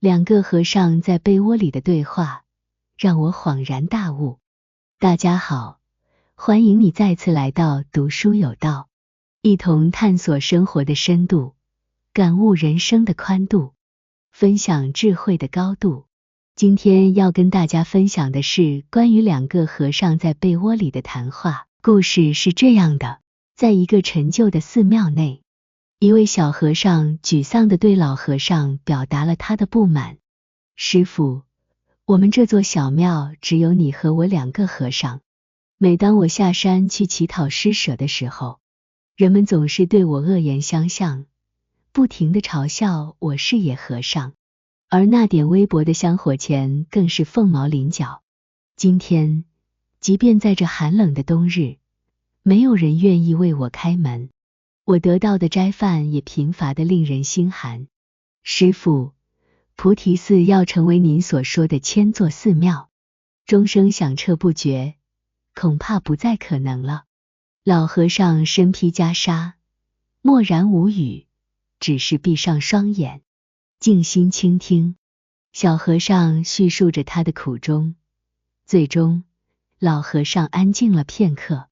两个和尚在被窝里的对话，让我恍然大悟。大家好，欢迎你再次来到读书有道，一同探索生活的深度，感悟人生的宽度，分享智慧的高度。今天要跟大家分享的是关于两个和尚在被窝里的谈话。故事是这样的，在一个陈旧的寺庙内，一位小和尚沮丧地对老和尚表达了他的不满。师父，我们这座小庙只有你和我两个和尚，每当我下山去乞讨施舍的时候，人们总是对我恶言相向，不停地嘲笑我是野和尚，而那点微薄的香火钱更是凤毛麟角。今天，即便在这寒冷的冬日，没有人愿意为我开门，我得到的斋饭也贫乏得令人心寒。师父，菩提寺要成为您所说的千座寺庙，终生响彻不绝，恐怕不再可能了。老和尚身披袈裟，默然无语，只是闭上双眼，静心倾听。小和尚叙述着他的苦衷，最终老和尚安静了片刻，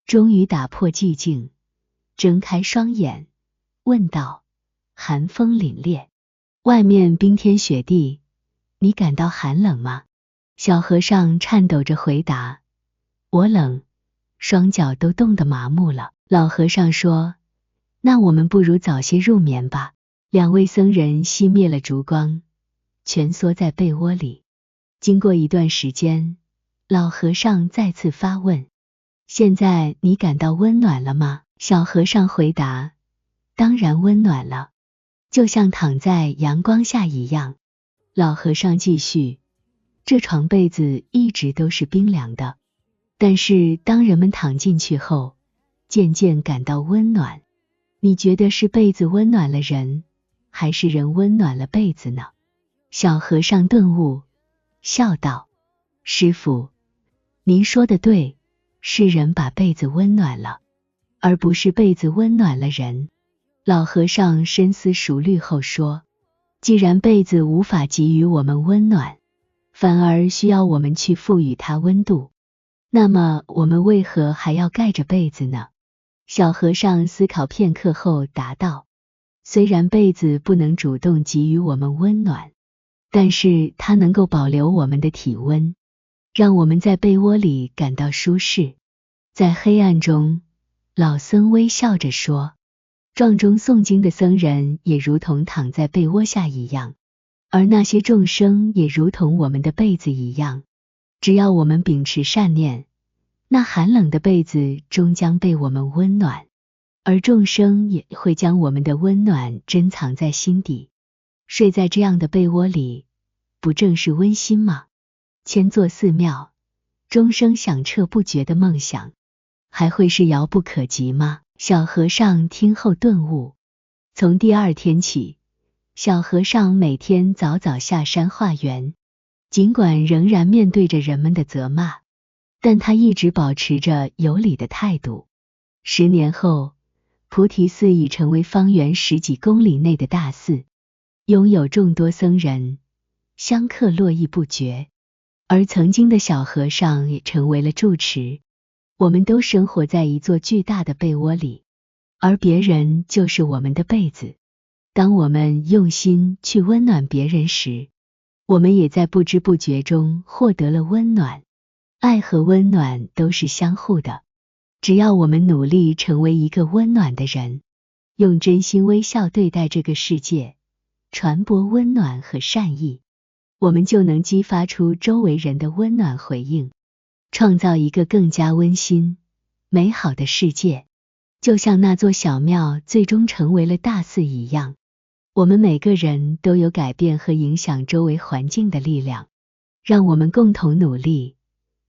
终于打破寂静，睁开双眼，问道：寒风凛冽，外面冰天雪地，你感到寒冷吗？小和尚颤抖着回答：我冷，双脚都冻得麻木了。老和尚说：那我们不如早些入眠吧。两位僧人熄灭了烛光，蜷缩在被窝里。经过一段时间，老和尚再次发问：现在你感到温暖了吗？小和尚回答：当然温暖了，就像躺在阳光下一样。老和尚继续：这床被子一直都是冰凉的，但是当人们躺进去后，渐渐感到温暖。你觉得是被子温暖了人，还是人温暖了被子呢？小和尚顿悟，笑道：师父，您说的对，是人把被子温暖了，而不是被子温暖了人。老和尚深思熟虑后说：既然被子无法给予我们温暖，反而需要我们去赋予它温度，那么我们为何还要盖着被子呢？小和尚思考片刻后答道：虽然被子不能主动给予我们温暖，但是它能够保留我们的体温，让我们在被窝里感到舒适。在黑暗中，老僧微笑着说：撞钟诵经的僧人也如同躺在被窝下一样，而那些众生也如同我们的被子一样，只要我们秉持善念，那寒冷的被子终将被我们温暖，而众生也会将我们的温暖珍藏在心底。睡在这样的被窝里，不正是温馨吗？千座寺庙，终生响彻不绝的梦想，还会是遥不可及吗？小和尚听后顿悟。从第二天起，小和尚每天早早下山化缘，尽管仍然面对着人们的责骂，但他一直保持着有礼的态度。10年后，菩提寺已成为方圆10几公里内的大寺，拥有众多僧人，香客络绎不绝，而曾经的小和尚也成为了住持。我们都生活在一座巨大的被窝里，而别人就是我们的被子。当我们用心去温暖别人时，我们也在不知不觉中获得了温暖。爱和温暖都是相互的，只要我们努力成为一个温暖的人，用真心微笑对待这个世界，传播温暖和善意，我们就能激发出周围人的温暖回应，创造一个更加温馨、美好的世界。就像那座小庙最终成为了大寺一样，我们每个人都有改变和影响周围环境的力量。让我们共同努力，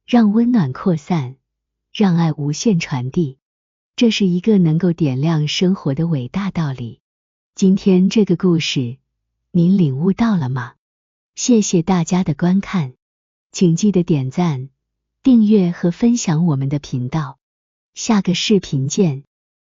让温暖扩散，让爱无限传递。这是一个能够点亮生活的伟大道理。今天这个故事，您领悟到了吗？谢谢大家的观看，请记得点赞、订阅和分享我们的频道。下个视频见。